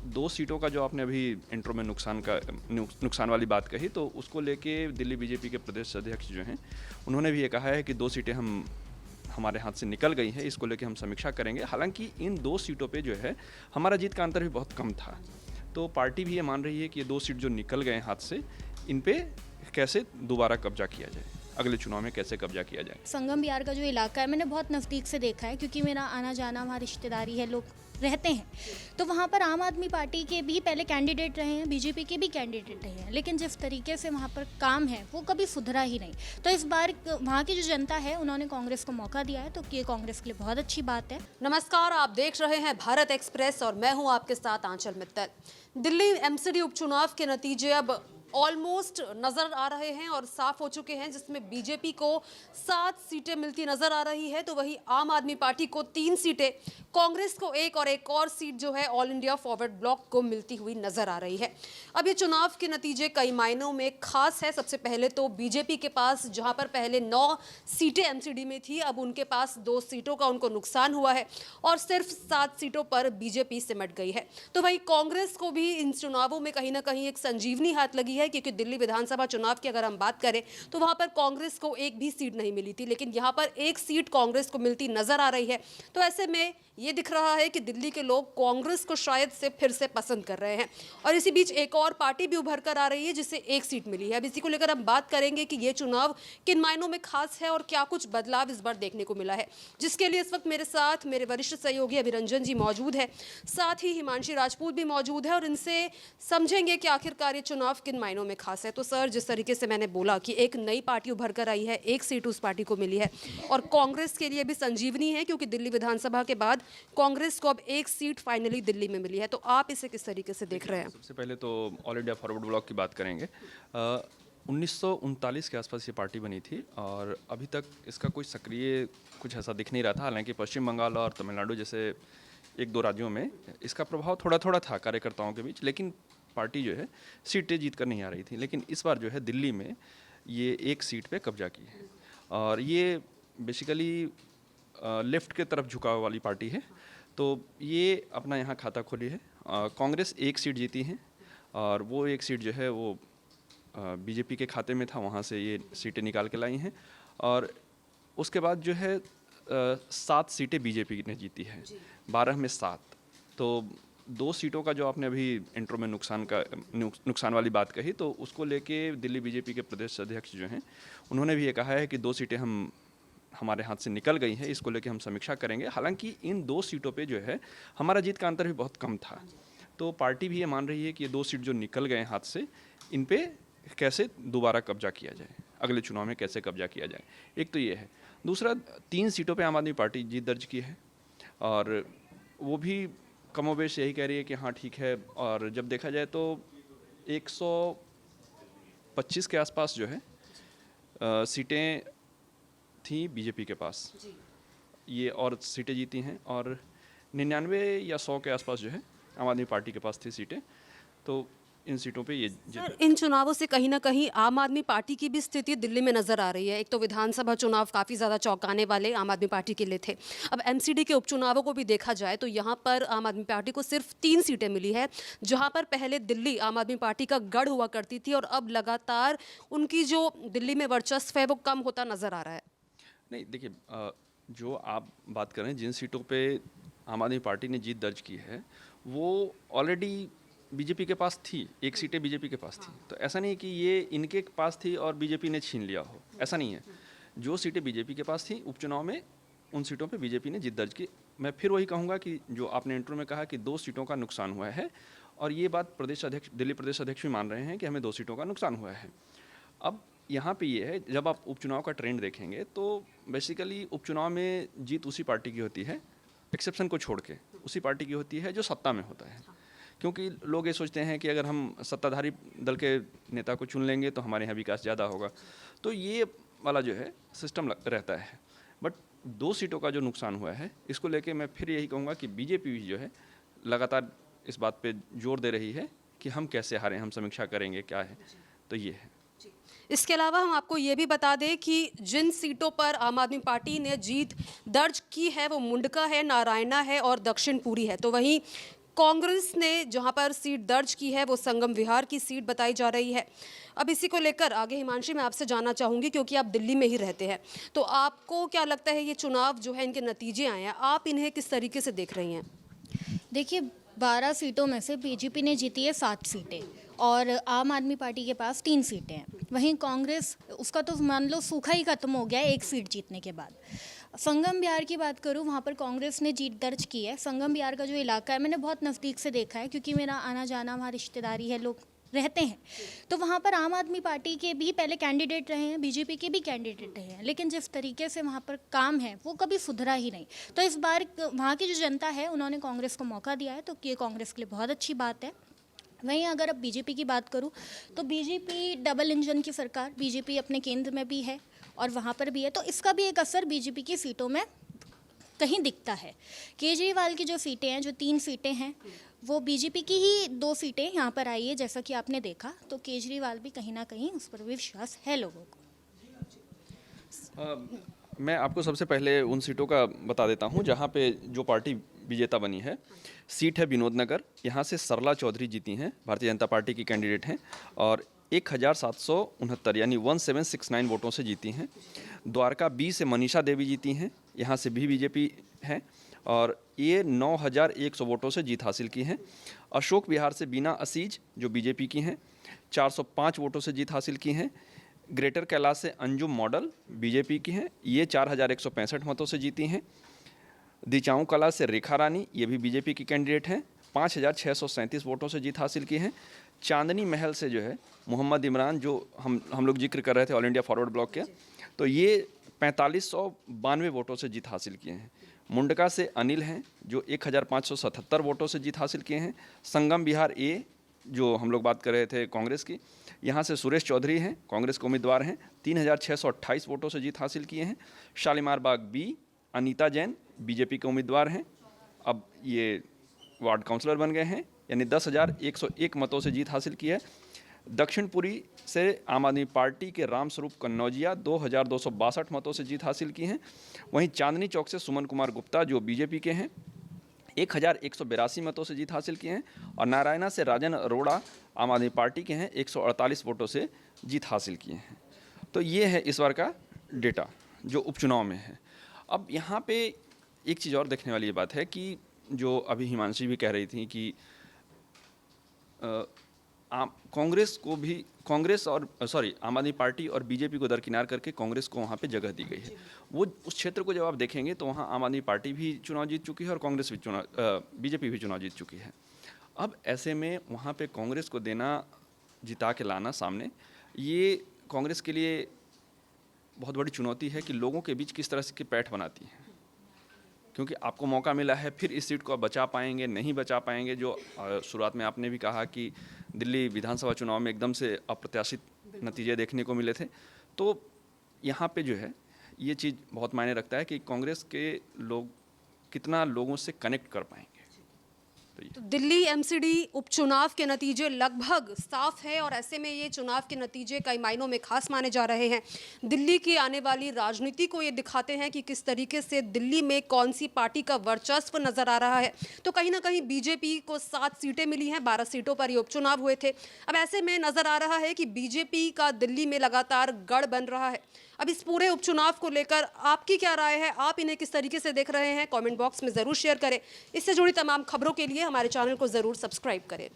दो सीटों का जो आपने अभी इंट्रो में नुकसान वाली बात कही, तो उसको लेके दिल्ली बीजेपी के प्रदेश अध्यक्ष जो हैं उन्होंने भी ये कहा है कि 2 सीटें हमारे हाथ से निकल गई हैं, इसको लेके हम समीक्षा करेंगे। हालांकि इन 2 सीटों पे जो है हमारा जीत का अंतर भी बहुत कम था, तो पार्टी भी ये मान रही है कि ये 2 सीट जो निकल गए हाथ से, इन पे कैसे दोबारा कब्जा किया जाए, अगले चुनाव में कैसे कब्जा किया जाए। संगम बिहार का जो इलाका है मैंने बहुत नज़दीक से देखा है, क्योंकि मेरा आना जाना, वहाँ रिश्तेदारी है, लोग रहते हैं। तो वहाँ पर आम आदमी पार्टी के भी पहले कैंडिडेट रहे हैं, बीजेपी के भी कैंडिडेट रहे हैं, लेकिन जिस तरीके से वहाँ पर काम है वो कभी सुधरा ही नहीं। तो इस बार वहाँ की जो जनता है उन्होंने कांग्रेस को मौका दिया है, तो ये कांग्रेस के लिए बहुत अच्छी बात है। नमस्कार, आप देख रहे हैं भारत एक्सप्रेस और मैं हूं आपके साथ आंचल मित्तल। दिल्ली एमसीडी उपचुनाव के नतीजे अब ऑलमोस्ट नजर आ रहे हैं और साफ हो चुके हैं, जिसमें बीजेपी को 7 सीटें मिलती नजर आ रही है, तो वही आम आदमी पार्टी को 3 सीटें, कांग्रेस को 1 और एक और सीट जो है ऑल इंडिया फॉरवर्ड ब्लॉक को मिलती हुई नजर आ रही है। अब ये चुनाव के नतीजे कई मायनों में खास है। सबसे पहले तो बीजेपी के पास, जहां पर पहले 9 सीटें एमसीडी में थी, अब उनके पास 2 सीटों का उनको नुकसान हुआ है और सिर्फ 7 सीटों पर बीजेपी सिमट गई है। तो वही कांग्रेस को भी इन चुनावों में कहीं ना कहीं एक संजीवनी हाथ लगी है, क्योंकि दिल्ली विधानसभा चुनाव की अगर हम बात करें तो वहां पर कांग्रेस को एक भी सीट नहीं मिली थी, लेकिन यहां पर एक सीट कांग्रेस को मिलती नजर आ रही है। तो ऐसे में ये दिख रहा है कि दिल्ली के लोग कांग्रेस को शायद से फिर से पसंद कर रहे हैं। और इसी बीच एक और पार्टी भी उभर कर आ रही है जिसे 1 सीट मिली है। अब इसी को लेकर हम बात करेंगे कि ये चुनाव किन मायनों में खास है और क्या कुछ बदलाव इस बार देखने को मिला है, जिसके लिए इस वक्त मेरे साथ मेरे वरिष्ठ सहयोगी अभिरंजन जी मौजूद है, साथ ही हिमांशी राजपूत भी मौजूद है और इनसे समझेंगे कि आखिरकार ये चुनाव किन मायनों में खास है। तो सर, जिस तरीके से मैंने बोला कि एक नई पार्टी उभर कर आई है, 1 सीट उस पार्टी को मिली है और कांग्रेस के लिए भी संजीवनी है, क्योंकि दिल्ली विधानसभा के बाद कांग्रेस को अब 1 सीट फाइनली दिल्ली में मिली है। तो आप इसे किस तरीके से देख रहे हैं? सबसे पहले तो ऑल इंडिया फॉरवर्ड ब्लॉक की बात करेंगे। 1939 के आसपास ये पार्टी बनी थी और अभी तक इसका कोई सक्रिय कुछ ऐसा दिख नहीं रहा था। हालांकि पश्चिम बंगाल और तमिलनाडु जैसे 1-2 राज्यों में इसका प्रभाव थोड़ा थोड़ा था कार्यकर्ताओं के बीच, लेकिन पार्टी जो है सीटें जीत कर नहीं आ रही थी। लेकिन इस बार जो है दिल्ली में ये 1 सीट पे कब्जा की है और ये बेसिकली लेफ्ट के तरफ झुकाव वाली पार्टी है, तो ये अपना यहाँ खाता खोली है। कांग्रेस 1 सीट जीती है और वो 1 सीट जो है वो बीजेपी के खाते में था, वहाँ से ये सीटें निकाल के लाई हैं। और उसके बाद जो है 7 सीटें बीजेपी ने जीती है, 12 में 7। तो 2 सीटों का जो आपने अभी इंट्रो में नुकसान वाली बात कही, तो उसको लेके दिल्ली बीजेपी के प्रदेश अध्यक्ष जो हैं उन्होंने भी ये कहा है कि 2 सीटें हमारे हाथ से निकल गई हैं, इसको लेके हम समीक्षा करेंगे। हालांकि इन 2 सीटों पे जो है हमारा जीत का अंतर भी बहुत कम था, तो पार्टी भी ये मान रही है कि ये 2 सीट जो निकल गए हाथ से, इन पे कैसे दोबारा कब्जा किया जाए, अगले चुनाव में कैसे कब्जा किया जाए। एक तो ये है। दूसरा, 3 सीटों पे आम आदमी पार्टी जीत दर्ज की है और वो भी कमोबेश यही कह रही है कि हाँ ठीक है। और जब देखा जाए तो 125 के आसपास जो है सीटें थी बीजेपी के पास, ये और सीटें जीती हैं और 99 या 100 के आसपास जो है आम आदमी पार्टी के पास थी सीटें। तो इन सीटों पे ये सर, इन चुनावों से कहीं ना कहीं आम आदमी पार्टी की भी स्थिति दिल्ली में नजर आ रही है। एक तो विधानसभा चुनाव काफ़ी ज़्यादा चौंकाने वाले आम आदमी पार्टी के लिए थे। अब एमसीडी के उपचुनावों को भी देखा जाए तो यहाँ पर आम आदमी पार्टी को सिर्फ 3 सीटें मिली है, जहाँ पर पहले दिल्ली आम आदमी पार्टी का गढ़ हुआ करती थी और अब लगातार उनकी जो दिल्ली में वर्चस्व है वो कम होता नजर आ रहा है। नहीं, देखिए, जो आप बात कर रहे हैं, जिन सीटों पे आम आदमी पार्टी ने जीत दर्ज की है वो ऑलरेडी बीजेपी के पास थी, 1 सीटें बीजेपी के पास थी। तो ऐसा नहीं कि ये इनके पास थी और बीजेपी ने छीन लिया हो, ऐसा नहीं है। जो सीटें बीजेपी के पास थी उपचुनाव में, उन सीटों पे बीजेपी ने जीत दर्ज की। मैं फिर वही कहूँगा कि जो आपने इंट्रो में कहा कि 2 सीटों का नुकसान हुआ है, और ये बात दिल्ली प्रदेश अध्यक्ष भी मान रहे हैं कि हमें 2 सीटों का नुकसान हुआ है। अब यहाँ पे ये है, जब आप उपचुनाव का ट्रेंड देखेंगे तो बेसिकली उपचुनाव में जीत उसी पार्टी की होती है, एक्सेप्शन को छोड़ के उसी पार्टी की होती है जो सत्ता में होता है। क्योंकि लोग ये सोचते हैं कि अगर हम सत्ताधारी दल के नेता को चुन लेंगे तो हमारे यहाँ विकास ज़्यादा होगा, तो ये वाला जो है सिस्टम रहता है। बट 2 सीटों का जो नुकसान हुआ है, इसको लेके मैं फिर यही कहूँगा कि बीजेपी भी जो है लगातार इस बात पे जोर दे रही है कि हम कैसे हारें, हम समीक्षा करेंगे क्या है। तो ये है। इसके अलावा हम आपको ये भी बता दें कि जिन सीटों पर आम आदमी पार्टी ने जीत दर्ज की है वो मुंडका है, नारायणा है और दक्षिणपुरी है। तो वहीं कांग्रेस ने जहां पर सीट दर्ज की है वो संगम विहार की सीट बताई जा रही है। अब इसी को लेकर आगे हिमांशी मैं आपसे जानना चाहूंगी, क्योंकि आप दिल्ली में ही रहते हैं, तो आपको क्या लगता है ये चुनाव जो है, इनके नतीजे आए हैं, आप इन्हें किस तरीके से देख रही हैं? देखिए, 12 सीटों में से बीजेपी ने जीती है 7 सीटें और आम आदमी पार्टी के पास 3 सीटें हैं। वहीं कांग्रेस, उसका तो मान लो सूखा ही खत्म हो गया है 1 सीट जीतने के बाद। संगम बिहार की बात करूं, वहां पर कांग्रेस ने जीत दर्ज की है। संगम बिहार का जो इलाका है, मैंने बहुत नज़दीक से देखा है क्योंकि मेरा आना जाना, वहाँ रिश्तेदारी है, लोग रहते हैं। तो वहाँ पर आम आदमी पार्टी के भी पहले कैंडिडेट रहे हैं, बीजेपी के भी कैंडिडेट रहे हैं, लेकिन जिस तरीके से वहाँ पर काम है वो कभी सुधरा ही नहीं। तो इस बार वहाँ की जो जनता है उन्होंने कांग्रेस को मौका दिया है, तो ये कांग्रेस के लिए बहुत अच्छी बात है। वहीं अगर अब बीजेपी की बात करूं तो बीजेपी डबल इंजन की सरकार, बीजेपी अपने केंद्र में भी है और वहाँ पर भी है, तो इसका भी एक असर बीजेपी की सीटों में कहीं दिखता है। केजरीवाल की जो सीटें हैं, जो 3 सीटें हैं, वो बीजेपी की ही 2 सीटें यहाँ पर आई है, जैसा कि आपने देखा। तो केजरीवाल भी कहीं ना कहीं, उस पर विश्वास है लोगों को। मैं आपको सबसे पहले उन सीटों का बता देता हूं जहां पे जो पार्टी विजेता बनी है। सीट है विनोद नगर, यहां से सरला चौधरी जीती हैं, भारतीय जनता पार्टी की कैंडिडेट हैं और 1769 यानी 1769 वोटों से जीती हैं। द्वारका बी से मनीषा देवी जीती हैं, यहाँ से भी बीजेपी है और ये 9100 वोटों से जीत हासिल की हैं। अशोक विहार से बीना असीज जो बीजेपी की हैं, 405 वोटों से जीत हासिल की हैं। ग्रेटर कैलाश से अंजुम मॉडल बीजेपी की हैं, ये 4165 मतों से जीती हैं। दिचाऊ कला से रेखा रानी, ये भी बीजेपी की कैंडिडेट हैं, 5637 वोटों से जीत हासिल की हैं। चांदनी महल से जो है मोहम्मद इमरान, जो हम लोग जिक्र कर रहे थे ऑल इंडिया फॉरवर्ड ब्लॉक के, तो ये 4592 वोटों से जीत हासिल किए हैं। मुंडका से अनिल हैं जो 1577 वोटों से जीत हासिल किए हैं। संगम बिहार ए, जो हम लोग बात कर रहे थे कांग्रेस की, यहाँ से सुरेश चौधरी हैं, कांग्रेस के उम्मीदवार हैं, 3628 वोटों से जीत हासिल किए हैं। शालीमार बाग बी, अनीता जैन बीजेपी के उम्मीदवार हैं, अब ये वार्ड काउंसलर बन गए हैं, यानी 10,101 मतों से जीत हासिल की है। दक्षिणपुरी से आम आदमी पार्टी के रामस्वरूप कन्नौजिया 2262 मतों से जीत हासिल की हैं। वहीं चांदनी चौक से सुमन कुमार गुप्ता जो बीजेपी के हैं 1182 मतों से जीत हासिल किए हैं और नारायणा से राजन अरोड़ा आम आदमी पार्टी के हैं, 148 वोटों से जीत हासिल किए हैं। तो ये है इस बार का डेटा जो उपचुनाव में है। अब यहाँ पे एक चीज़ और देखने वाली ये बात है कि जो अभी हिमांशी भी कह रही थी कि आम आदमी पार्टी और बीजेपी को दरकिनार करके कांग्रेस को वहाँ पे जगह दी गई है। वो उस क्षेत्र को जब आप देखेंगे तो वहाँ आम आदमी पार्टी भी चुनाव जीत चुकी है और कांग्रेस भी बीजेपी भी चुनाव जीत चुकी है। अब ऐसे में वहाँ पे कांग्रेस को देना, जिता के लाना सामने, ये कांग्रेस के लिए बहुत बड़ी चुनौती है कि लोगों के बीच किस तरह से पैठ बनाती है, क्योंकि आपको मौका मिला है, फिर इस सीट को आप बचा पाएंगे नहीं बचा पाएंगे। जो शुरुआत में आपने भी कहा कि दिल्ली विधानसभा चुनाव में एकदम से अप्रत्याशित नतीजे देखने को मिले थे, तो यहाँ पे जो है ये चीज़ बहुत मायने रखता है कि कांग्रेस के लोग कितना लोगों से कनेक्ट कर पाएंगे। तो दिल्ली एमसीडी उपचुनाव के नतीजे लगभग साफ है और ऐसे में ये चुनाव के नतीजे कई मायनों में खास माने जा रहे हैं। दिल्ली की आने वाली राजनीति को ये दिखाते हैं कि किस तरीके से दिल्ली में कौन सी पार्टी का वर्चस्व नजर आ रहा है। तो कहीं ना कहीं बीजेपी को 7 सीटें मिली हैं, 12 सीटों पर ये उपचुनाव हुए थे। अब ऐसे में नजर आ रहा है कि बीजेपी का दिल्ली में लगातार गढ़ बन रहा है। अब इस पूरे उपचुनाव को लेकर आपकी क्या राय है, आप इन्हें किस तरीके से देख रहे हैं, कमेंट बॉक्स में ज़रूर शेयर करें। इससे जुड़ी तमाम खबरों के लिए हमारे चैनल को ज़रूर सब्सक्राइब करें।